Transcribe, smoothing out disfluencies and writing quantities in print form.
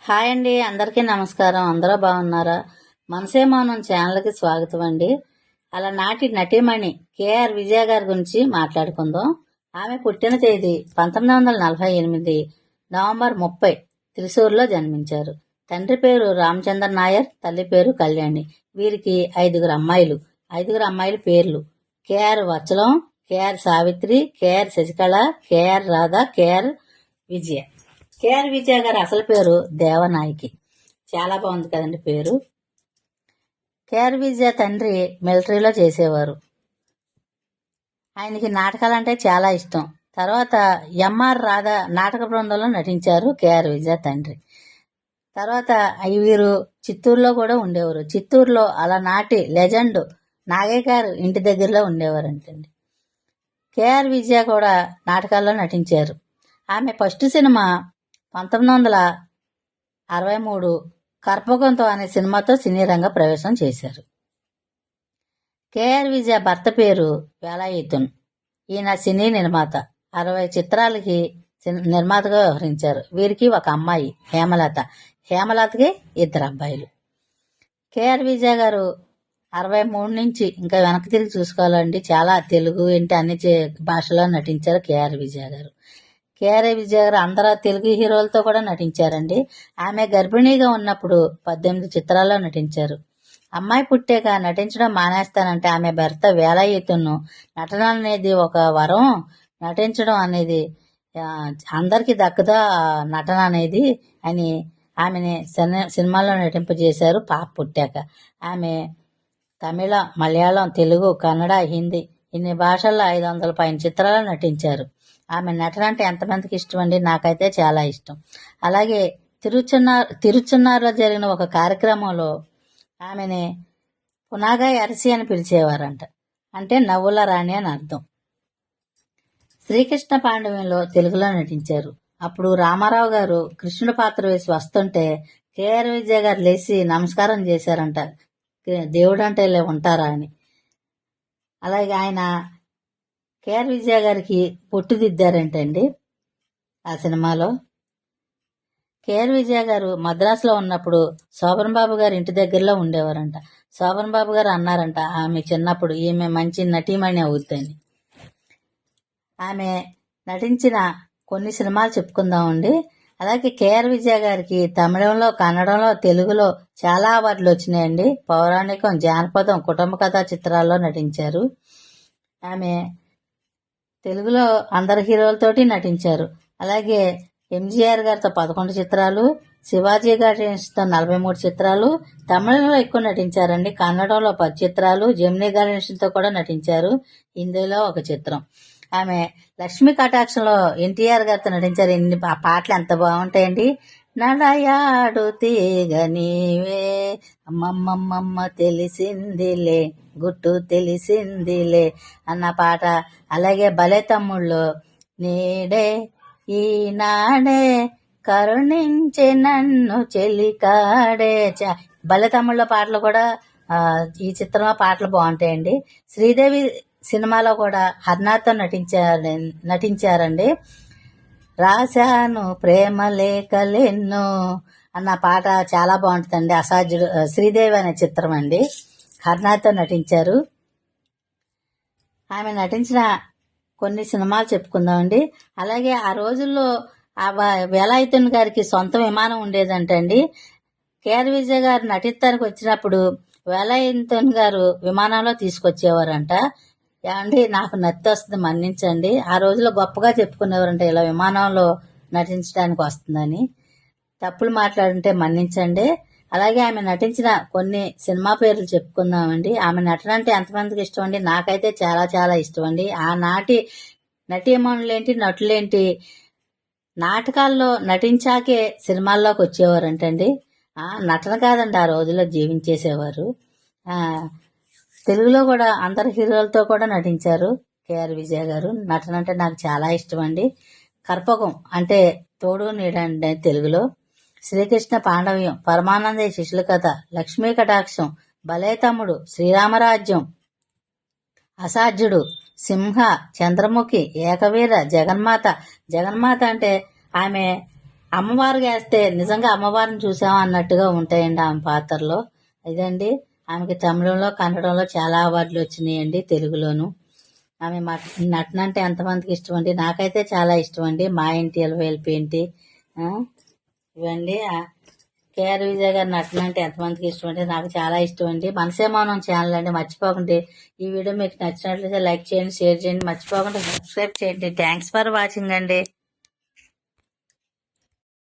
Hi అండి, అందరికీ నమస్కారం. అందరూ బాగున్నారా? మనసే మౌనం ఛానల్కి స్వాగతం అండి. నాటి నటీమణి కేఆర్ విజయ గారి గురించి మాట్లాడుకుందాం. ఆమె పుట్టిన తేదీ 1948 నవంబర్ 30 త్రిశూర్లో జన్మించారు. తండ్రి పేరు రామచంద్ర నాయర్, తల్లి పేరు కళ్యాణి. వీరికి ఐదుగురు అమ్మాయిల పేర్లు: KR Vatsalam, KR Savitri, KR Sasikala, KR Radha, KR Vijaya. KR Vijaya గారి అసలు పేరు దేవనాయకి. చాలా బాగుంది కదండి పేరు. కేఆర్ విజయ తండ్రి మిలిటరీలో చేసేవారు. ఆయనకి నాటకాలంటే చాలా ఇష్టం. తర్వాత ఎంఆర్ రాధ నాటక బృందంలో నటించారు కేఆర్ విజయ తండ్రి. తర్వాత వీరు చిత్తూరులో కూడా ఉండేవారు. చిత్తూరులో నాటి లెజెండ్ నాగయ్య గారు ఇంటి దగ్గరలో ఉండేవారంటండి. కేఆర్ విజయ కూడా నాటకాల్లో నటించారు. ఆమె ఫస్ట్ సినిమా 1963 కర్పకంతో అనే సినిమాతో సినీ రంగ ప్రవేశం చేశారు. కేఆర్ విజయ భర్త పేరు వేలాయుధన్. ఈయన సినీ నిర్మాత. 60 చిత్రాలకి నిర్మాతగా వ్యవహరించారు. వీరికి ఒక అమ్మాయి హేమలతకి 2 అబ్బాయిలు. కేఆర్ విజయ గారు 63 నుంచి ఇంకా వెనక్కి తిరిగి చూసుకోవాలండి. చాలా తెలుగు అన్ని భాషలో నటించారు కేఆర్ విజయ గారు. కేఆర్ విజయ గారు అందరూ తెలుగు హీరోలతో కూడా నటించారండి. ఆమె గర్భిణీగా ఉన్నప్పుడు 18 చిత్రాల్లో నటించారు. అమ్మాయి పుట్టాక నటించడం మానేస్తానంటే ఆమె భర్త వేలాయుధన్ నటన అనేది ఒక వరం, నటించడం అనేది అందరికీ దక్కదా నటన అనేది అని ఆమెని సినిమాల్లో నటింపజేశారు. పాప పుట్టాక ఆమె తమిళ, మలయాళం, తెలుగు, కన్నడ, హిందీ ఇన్ని భాషల్లో 500 పైన చిత్రాల్లో నటించారు. ఆమె నటన అంటే ఎంతమందికి ఇష్టం అండి? నాకైతే చాలా ఇష్టం. అలాగే తిరుచున్నారులో జరిగిన ఒక కార్యక్రమంలో ఆమెని పునాగాయ అరసి అని పిలిచేవారంట. అంటే నవ్వుల రాణి అని అర్థం. శ్రీకృష్ణ పాండవ్యంలో తెలుగులో నటించారు. అప్పుడు రామారావు గారు కృష్ణుడి పాత్ర వేసి వస్తుంటే కేఆర్ విజయ గారు లేచి నమస్కారం చేశారంట, దేవుడు అంటే ఇలా ఉంటారా అని. అలాగే ఆయన కేఆర్ విజయ గారికి పొట్టు దిద్దారంటండి ఆ సినిమాలో. కేఆర్ విజయ గారు మద్రాసులో ఉన్నప్పుడు శోభన్ బాబు గారు ఇంటి దగ్గరలో ఉండేవారంట. శోభన్ బాబు గారు అన్నారంట ఆమె చిన్నప్పుడు ఈమె మంచి నటీమణి అవుద్దని. ఆమె నటించిన కొన్ని సినిమాలు చెప్పుకుందామండి. అలాగే కేఆర్ విజయ గారికి తమిళంలో, కన్నడంలో, తెలుగులో చాలా అవార్డులు వచ్చినాయండి. పౌరాణికం, జానపదం, కుటుంబ కథా చిత్రాల్లో నటించారు. ఆమె తెలుగులో అందరి హీరోలతోటి నటించారు. అలాగే ఎంజీఆర్ గారితో 11 చిత్రాలు, శివాజీ గారితో 43 చిత్రాలు, తమిళంలో ఎక్కువ నటించారండి. కన్నడంలో 10 చిత్రాలు, జెమినీ గణేష్తో కూడా నటించారు. హిందీలో 1 చిత్రం. ఆమె లక్ష్మీ కటాక్షంలో ఎన్టీఆర్ గారితో నటించారు. ఇన్ని పాటలు ఎంత బాగుంటాయండి. నడయాడు తీగ నీవే అమ్మమ్మమ్మ తెలిసిందిలే, గుట్టు తెలిసిందిలే అన్న పాట. అలాగే భలే తమ్ముళ్ళు నీడే ఈనాడే కరుణించి నన్ను చెలికాడే. భలే తమ్ముళ్ళ పాటలు కూడా ఈ చిత్రంలో పాటలు బాగుంటాయండి. శ్రీదేవి సినిమాలో కూడా హర్నాథ్తో నటించారండి. రాశాను ప్రేమ లేఖలెన్నో అన్న పాట చాలా బాగుంటుందండి. అసాధ్యుడు శ్రీదేవి అనే చిత్రం అండి. హర్నాథ్తో నటించారు. ఆమె నటించిన కొన్ని సినిమాలు చెప్పుకుందామండి. అలాగే ఆ రోజుల్లో వేలాయుధన్ గారికి సొంత విమానం ఉండేదంటండి. కేఆర్ విజయ గారు నటిస్తానికి వచ్చినప్పుడు వేలాయుధన్ గారు విమానంలో తీసుకొచ్చేవారంట. ఏమండి నాకు నత్తి వస్తుంది మన్నించండి. ఆ రోజుల్లో గొప్పగా చెప్పుకునేవారంట ఇలా విమానంలో నటించడానికి వస్తుందని. తప్పులు మాట్లాడుంటే మన్నించండి. అలాగే ఆమె నటించిన కొన్ని సినిమా పేర్లు చెప్పుకుందామండి. ఆమె నటన అంటే ఎంతమందికి ఇష్టం అండి? నాకైతే చాలా చాలా ఇష్టం అండి. ఆనాటి నటీమణులేంటి, నటులేంటి నాటకాల్లో నటించాకే సినిమాల్లోకి వచ్చేవారంటండి. నటన కాదండి, ఆ రోజుల్లో జీవించేసేవారు. తెలుగులో కూడా అందరు హీరోలతో కూడా నటించారు కేఆర్ విజయ గారు. నటన అంటే నాకు చాలా ఇష్టం అండి. కర్పకం అంటే తోడు నీడండి తెలుగులో. శ్రీకృష్ణ పాండవ్యం, పరమానంద శిష్యుల కథ, లక్ష్మీ కటాక్షం, భలే తమ్ముడు, శ్రీరామరాజ్యం, అసాధ్యుడు, సింహ, చంద్రముఖి, ఏకవీర, జగన్మాత. జగన్మాత అంటే ఆమె అమ్మవారు వేస్తే నిజంగా అమ్మవారిని చూసామా అన్నట్టుగా ఉంటాయండి ఆమె పాత్రలో. ఇదండి, ఆమెకి తమిళంలో కన్నడంలో చాలా అవార్డులు వచ్చినాయండి, తెలుగులోను. ఆమె నటన అంటే ఎంతమందికి ఇష్టం అండి, నాకైతే చాలా ఇష్టం అండి. మా ఇంటి ఎలవేల్పు ఏంటి ఇవండి. కేఆర్ విజయ్ గారి నటన అంటే ఎంతమందికి ఇష్టం అండి, నాకు చాలా ఇష్టం అండి. మనసే మౌనం ఛానల్ అండి, మర్చిపోకండి. ఈ వీడియో మీకు నచ్చినట్లయితే లైక్ చేయండి, షేర్ చేయండి, మర్చిపోకుండా సబ్స్క్రైబ్ చేయండి. థ్యాంక్స్ ఫర్ వాచింగ్ అండి.